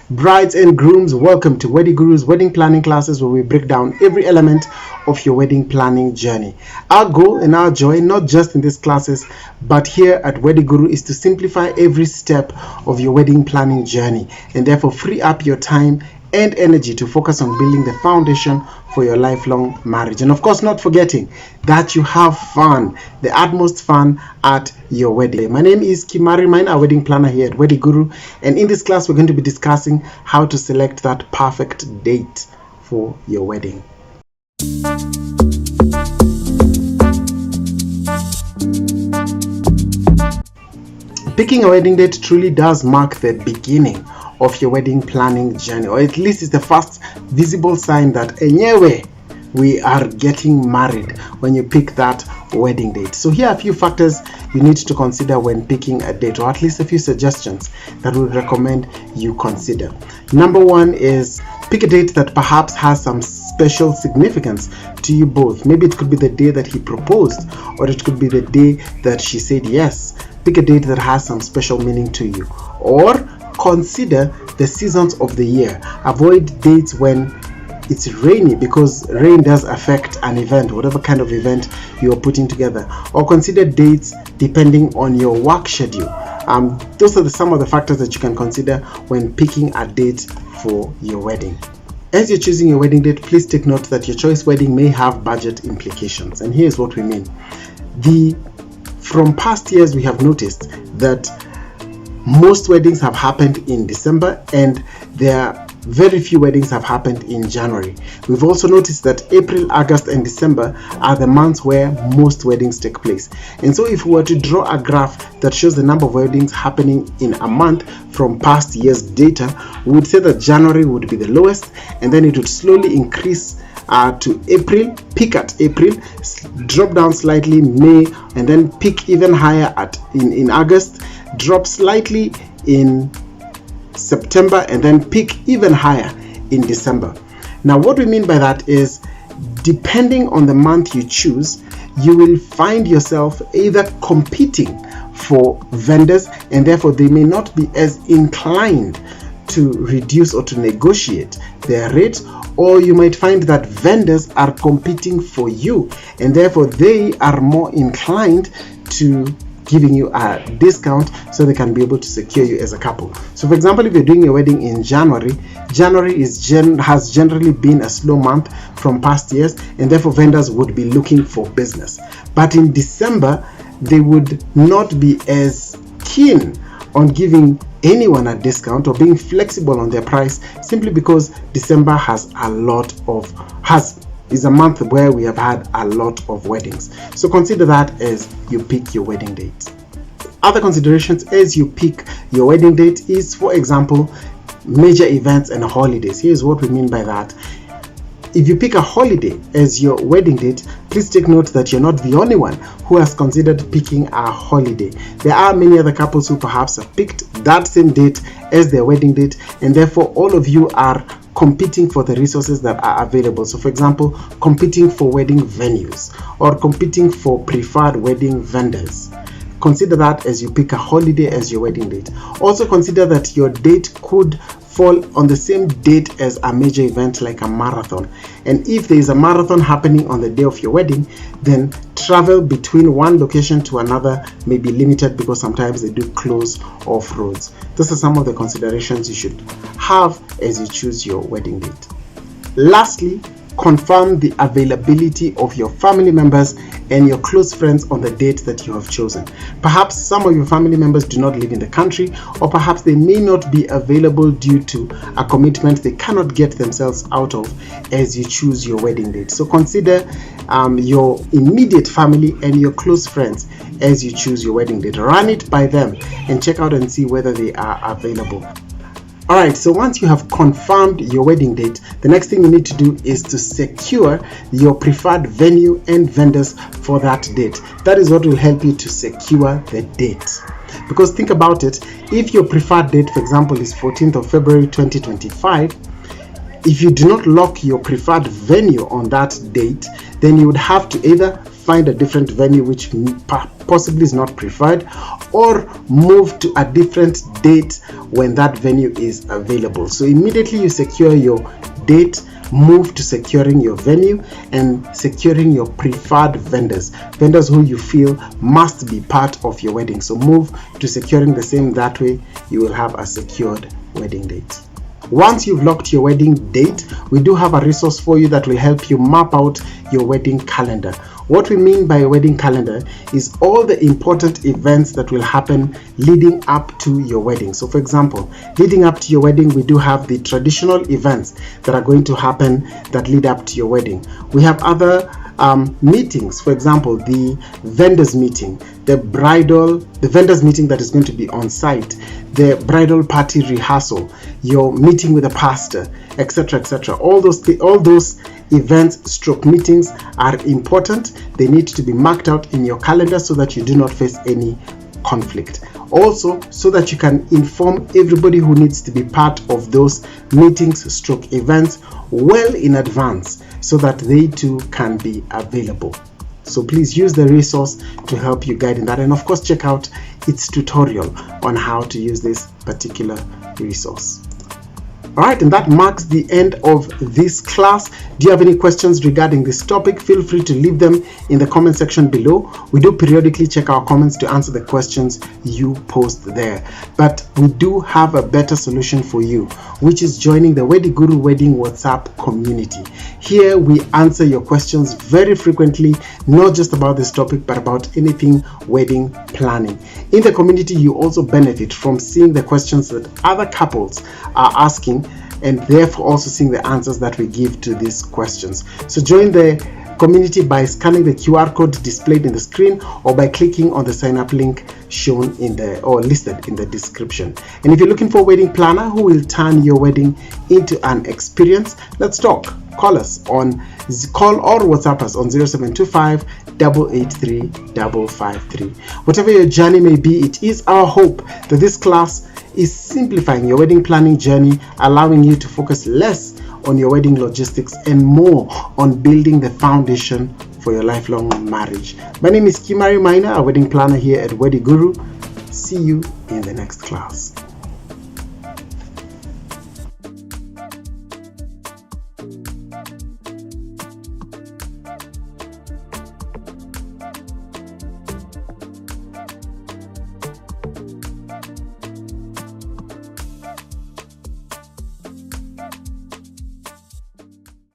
Brides and grooms, welcome to Weddy Guru's wedding planning classes, where we break down every element of your wedding planning journey. Our goal and our joy, not just in these classes, but here at Weddy Guru, is to simplify every step of your wedding planning journey and therefore free up your time and energy to focus on building the foundation for your lifelong marriage. And of course, not forgetting that you have fun, the utmost fun at your wedding. My name is Kimari Mine, our wedding planner here at Weddy Guru, and in this class we're going to be discussing how to select that perfect date for your wedding. Picking a wedding date truly does mark the beginning of your wedding planning journey, or at least it's the first visible sign that anyway we are getting married when you pick that wedding date. So here are a few factors you need to consider when picking a date, or at least a few suggestions that we would recommend you consider. Number one is pick a date that perhaps has some special significance to you both. Maybe it could be the day that he proposed, or it could be the day that she said yes. Pick a date that has some special meaning to you. Or consider the seasons of the year. Avoid dates when it's rainy, because rain does affect an event, whatever kind of event you are putting together. Or consider dates depending on your work schedule. Those are some of the factors that you can consider when picking a date for your wedding. As you're choosing your wedding date, please take note that your choice wedding may have budget implications. And here's what we mean. From past years, we have noticed that most weddings have happened in December, and there are very few weddings have happened in January. We've also noticed that April, August, and December are the months where most weddings take place. And so if we were to draw a graph that shows the number of weddings happening in a month from past year's data, we would say that January would be the lowest, and then it would slowly increase to April, peak at April, drop down slightly May, and then peak even higher in August, drop slightly in September, and then peak even higher in December. Now what we mean by that is, depending on the month you choose, you will find yourself either competing for vendors, and therefore they may not be as inclined to reduce or to negotiate their rate, or you might find that vendors are competing for you, and therefore they are more inclined to giving you a discount so they can be able to secure you as a couple. So for example, if you're doing your wedding in January has generally been a slow month from past years, and therefore vendors would be looking for business. But in December, they would not be as keen on giving anyone a discount or being flexible on their price, simply because December is a month where we have had a lot of weddings. So consider that as you pick your wedding date. Other considerations as you pick your wedding date is, for example, major events and holidays. Here's what we mean by that. If you pick a holiday as your wedding date, please take note that you're not the only one who has considered picking a holiday. There are many other couples who perhaps have picked that same date as their wedding date, and therefore all of you are competing for the resources that are available. So for example, competing for wedding venues or competing for preferred wedding vendors. Consider that as you pick a holiday as your wedding date. Also consider that your date could fall on the same date as a major event like a marathon. And if there is a marathon happening on the day of your wedding, then travel between one location to another may be limited, because sometimes they do close off roads. Those are some of the considerations you should have as you choose your wedding date. Lastly, confirm the availability of your family members and your close friends on the date that you have chosen. Perhaps some of your family members do not live in the country, or perhaps they may not be available due to a commitment they cannot get themselves out of as you choose your wedding date. So consider your immediate family and your close friends as you choose your wedding date. Run it by them and check out and see whether they are available. Alright, so once you have confirmed your wedding date, the next thing you need to do is to secure your preferred venue and vendors for that date. That is what will help you to secure the date. Because think about it, if your preferred date, for example, is 14th of February 2025, if you do not lock your preferred venue on that date, then you would have to either find a different venue which possibly is not preferred, or move to a different date when that venue is available. So immediately you secure your date, move to securing your venue and securing your preferred vendors who you feel must be part of your wedding. So move to securing the same. That way you will have a secured wedding date. Once you've locked your wedding date, we do have a resource for you that will help you map out your wedding calendar. What we mean by a wedding calendar is all the important events that will happen leading up to your wedding. So for example, leading up to your wedding, we do have the traditional events that are going to happen that lead up to your wedding. We have other meetings, for example, the vendors meeting, the vendors meeting that is going to be on site, the bridal party rehearsal, your meeting with the pastor, etc., etc. All those events stroke meetings are important. They need to be marked out in your calendar so that you do not face any conflict. Also, so that you can inform everybody who needs to be part of those meetings stroke events well in advance so that they too can be available. So please use the resource to help you guide in that, and of course check out its tutorial on how to use this particular resource. Alright, and that marks the end of this class. Do you have any questions regarding this topic? Feel free to leave them in the comment section below. We do periodically check our comments to answer the questions you post there. But we do have a better solution for you, which is joining the Weddy Guru Wedding WhatsApp community. Here we answer your questions very frequently, not just about this topic, but about anything wedding planning. In the community, you also benefit from seeing the questions that other couples are asking, and therefore also seeing the answers that we give to these questions. So join the community by scanning the QR code displayed in the screen, or by clicking on the sign up link shown in the or listed in the description. And if you're looking for a wedding planner who will turn your wedding into an experience, let's talk. Call or WhatsApp us on 0725 883 553. Whatever your journey may be, it is our hope that this class is simplifying your wedding planning journey, allowing you to focus less on your wedding logistics and more on building the foundation for your lifelong marriage. My name is Kimari Maina, a wedding planner here at Weddy Guru. See you in the next class.